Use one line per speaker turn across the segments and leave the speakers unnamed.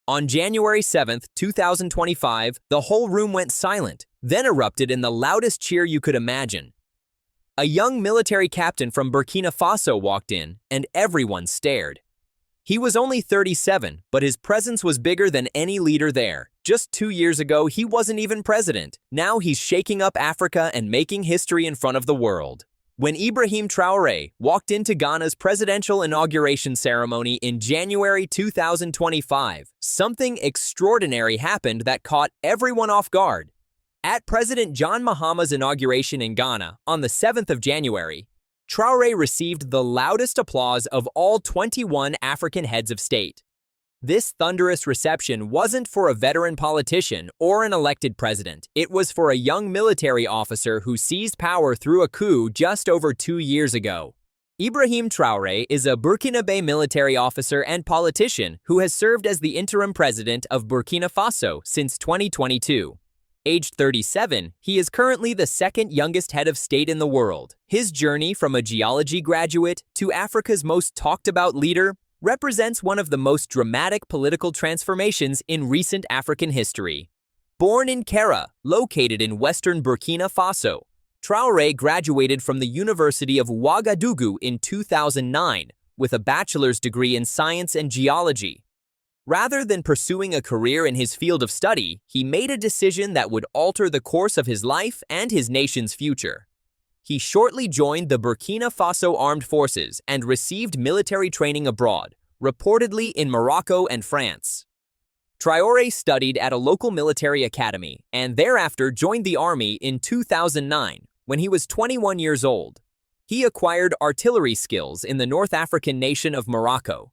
On January 7, 2025, the whole room went silent, then erupted in the loudest cheer you could imagine. A young military captain from Burkina Faso walked in, and everyone stared. He was only 37, but his presence was bigger than any leader there. Just 2 years ago, he wasn't even president. Now he's shaking up Africa and making history in front of the world. When Ibrahim Traoré walked into Ghana's presidential inauguration ceremony in January 2025, something extraordinary happened that caught everyone off guard. At President John Mahama's inauguration in Ghana on the 7th of January, Traoré received the loudest applause of all 21 African heads of state. This thunderous reception wasn't for a veteran politician or an elected president. It was for a young military officer who seized power through a coup just over 2 years ago. Ibrahim Traoré is a Burkinabe military officer and politician who has served as the interim president of Burkina Faso since 2022. Aged 37, he is currently the second youngest head of state in the world. His journey from a geology graduate to Africa's most talked about leader represents one of the most dramatic political transformations in recent African history. Born in Kera, located in western Burkina Faso, Traoré graduated from the University of Ouagadougou in 2009 with a bachelor's degree in science and geology. Rather than pursuing a career in his field of study, he made a decision that would alter the course of his life and his nation's future. He shortly joined the Burkina Faso Armed Forces and received military training abroad, reportedly in Morocco and France. Traoré studied at a local military academy and thereafter joined the army in 2009 when he was 21 years old. He acquired artillery skills in the North African nation of Morocco.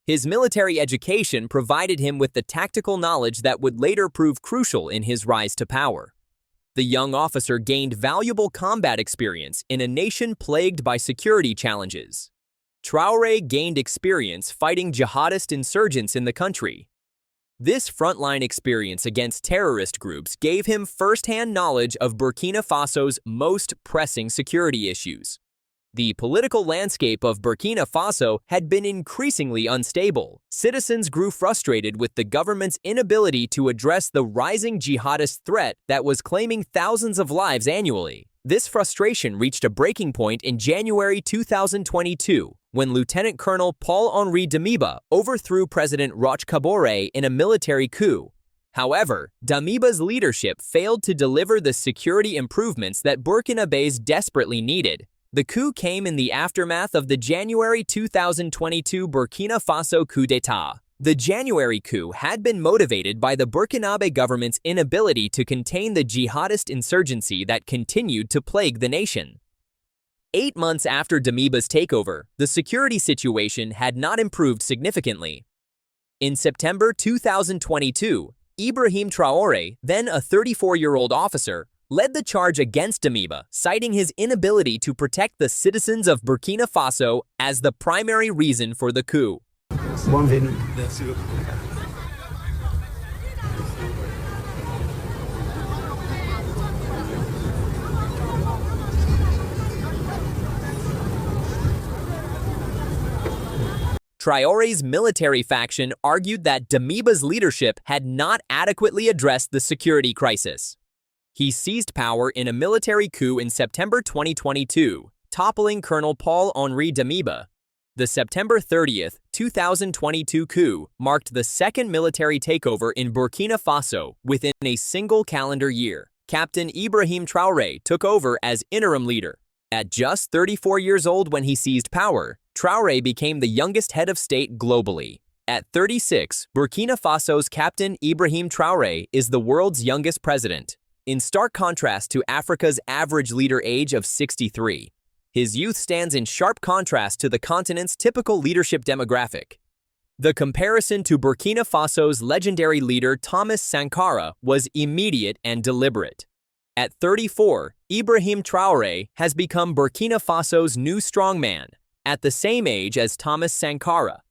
His military education provided him with the tactical knowledge that would later prove crucial in his rise to power. The young officer gained valuable combat experience in a nation plagued by security challenges. Traoré gained experience fighting jihadist insurgents in the country. This frontline experience against terrorist groups gave him first-hand knowledge of Burkina Faso's most pressing security issues. The political landscape of Burkina Faso had been increasingly unstable. Citizens grew frustrated with the government's inability to address the rising jihadist threat that was claiming thousands of lives annually. This frustration reached a breaking point in January 2022 when Lieutenant Colonel Paul-Henri Damiba overthrew President Roch Kabore in a military coup. However, Damiba's leadership failed to deliver the security improvements that Burkinabés desperately needed. The coup came in the aftermath of the January 2022 Burkina Faso coup d'état. The January coup had been motivated by the Burkinabe government's inability to contain the jihadist insurgency that continued to plague the nation. 8 months after Damiba's takeover, the security situation had not improved significantly. In September 2022, Ibrahim Traoré, then a 34-year-old officer, led the charge against Damiba, citing his inability to protect the citizens of Burkina Faso as the primary reason for the coup.
Bienvenue.
Traoré's military faction argued that Damiba's leadership had not adequately addressed the security crisis. He seized power in a military coup in September 2022, toppling Colonel Paul-Henri Damiba. The September 30, 2022 coup marked the second military takeover in Burkina Faso within a single calendar year. Captain Ibrahim Traoré took over as interim leader. At just 34 years old when he seized power, Traoré became the youngest head of state globally. At 36, Burkina Faso's Captain Ibrahim Traoré is the world's youngest president, in stark contrast to Africa's average leader age of 63. His youth stands in sharp contrast to the continent's typical leadership demographic. The comparison to Burkina Faso's legendary leader Thomas Sankara was immediate and deliberate. At 34, Ibrahim Traoré has become Burkina Faso's new strongman, at the same age as Thomas Sankara.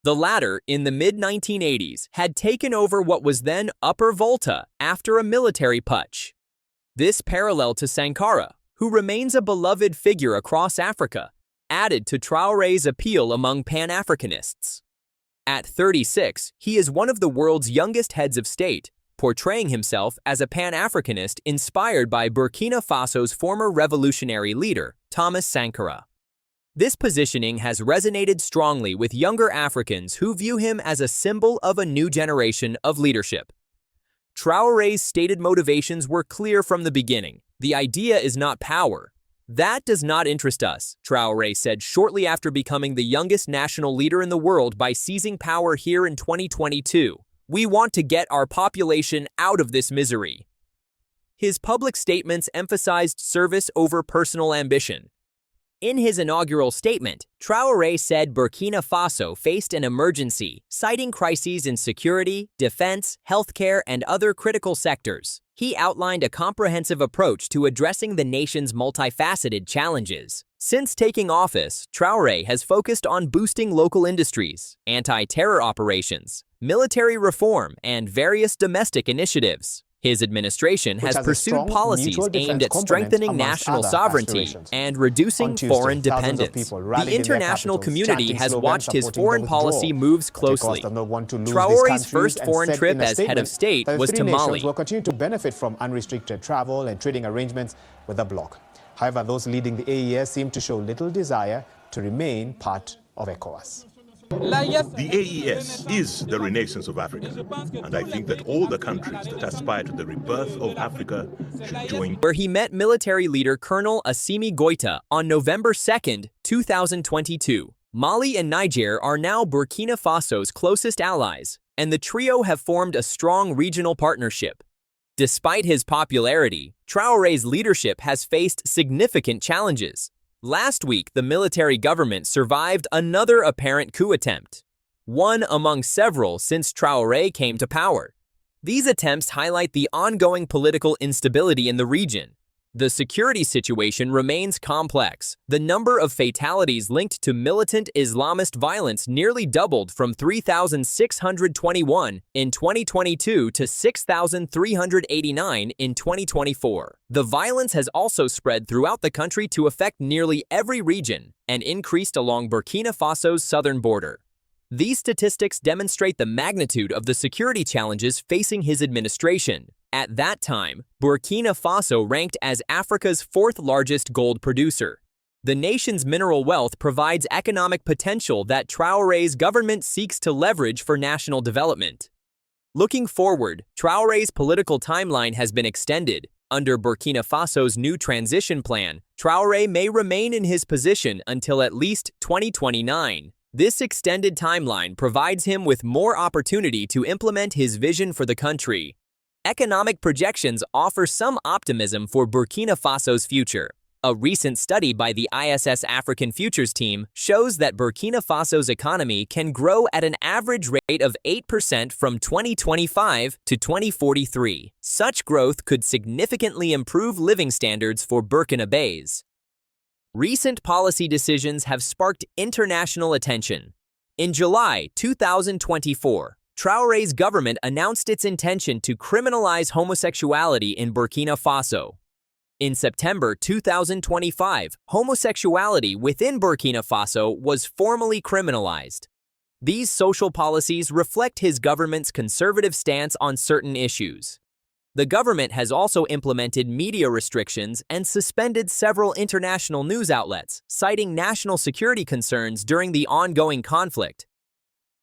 The latter, in the mid-1980s, had taken over what was then Upper Volta after a military putsch. This parallel to Sankara, who remains a beloved figure across Africa, added to Traoré's appeal among pan-Africanists. At 36, he is one of the world's youngest heads of state, portraying himself as a pan-Africanist inspired by Burkina Faso's former revolutionary leader, Thomas Sankara. This positioning has resonated strongly with younger Africans who view him as a symbol of a new generation of leadership. Traoré's stated motivations were clear from the beginning. The idea is not power. That does not interest us, Traoré said shortly after becoming the youngest national leader in the world by seizing power here in 2022. We want to get our population out of this misery. His public statements emphasized service over personal ambition. In his inaugural statement, Traoré said Burkina Faso faced an emergency, citing crises in security, defense, healthcare, and other critical sectors. He outlined a comprehensive approach to addressing the nation's multifaceted challenges. Since taking office, Traoré has focused on boosting local industries, anti-terror operations, military reform, and various domestic initiatives. His administration has pursued policies aimed at strengthening national sovereignty and reducing foreign dependence. The international community has watched his foreign policy moves closely. Traoré's first foreign trip as head of state was to Mali.
Will continue to benefit from unrestricted travel and trading arrangements with the bloc. However, those leading the AES seem to show little desire to remain part of ECOWAS.
The AES is the renaissance of Africa, and I think that all the countries that aspire to the rebirth of Africa should join.
Where he met military leader Colonel Assimi Goïta on November 2, 2022. Mali and Niger are now Burkina Faso's closest allies, and the trio have formed a strong regional partnership. Despite his popularity, Traoré's leadership has faced significant challenges. Last week, the military government survived another apparent coup attempt, one among several since Traoré came to power. These attempts highlight the ongoing political instability in the region. The security situation remains complex. The number of fatalities linked to militant Islamist violence nearly doubled from 3,621 in 2022 to 6,389 in 2024. The violence has also spread throughout the country to affect nearly every region and increased along Burkina Faso's southern border. These statistics demonstrate the magnitude of the security challenges facing his administration. At that time, Burkina Faso ranked as Africa's fourth largest gold producer. The nation's mineral wealth provides economic potential that Traoré's government seeks to leverage for national development. Looking forward, Traoré's political timeline has been extended. Under Burkina Faso's new transition plan, Traoré may remain in his position until at least 2029. This extended timeline provides him with more opportunity to implement his vision for the country. Economic projections offer some optimism for Burkina Faso's future. A recent study by the ISS African Futures Team shows that Burkina Faso's economy can grow at an average rate of 8% from 2025 to 2043. Such growth could significantly improve living standards for Burkinabés. Recent policy decisions have sparked international attention. In July 2024, Traoré's government announced its intention to criminalize homosexuality in Burkina Faso. In September 2025, homosexuality within Burkina Faso was formally criminalized. These social policies reflect his government's conservative stance on certain issues. The government has also implemented media restrictions and suspended several international news outlets, citing national security concerns during the ongoing conflict.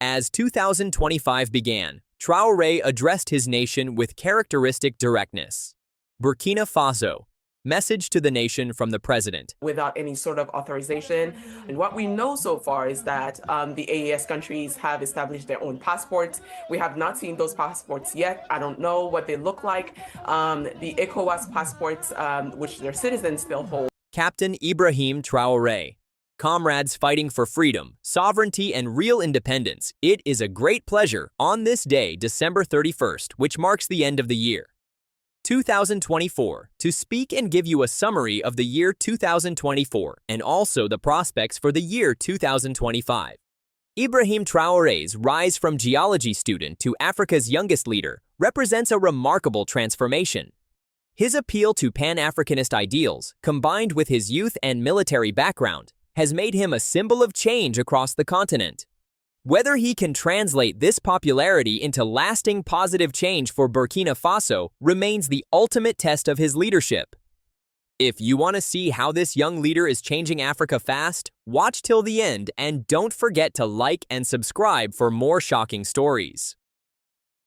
As 2025 began, Traoré addressed his nation with characteristic directness. Burkina Faso. Message to the nation from the president.
Without any sort of authorization. And what we know so far is that the AES countries have established their own passports. We have not seen those passports yet. I don't know what they look like. The ECOWAS passports, which their citizens still hold.
Captain Ibrahim Traoré. Comrades fighting for freedom, sovereignty, and real independence, it is a great pleasure on this day, December 31st, which marks the end of the year 2024, to speak and give you a summary of the year 2024 and also the prospects for the year 2025. Ibrahim Traoré's rise from geology student to Africa's youngest leader represents a remarkable transformation. His appeal to pan-Africanist ideals, combined with his youth and military background, has made him a symbol of change across the continent. Whether he can translate this popularity into lasting positive change for Burkina Faso remains the ultimate test of his leadership. If you want to see how this young leader is changing Africa fast, watch till the end and don't forget to like and subscribe for more shocking stories.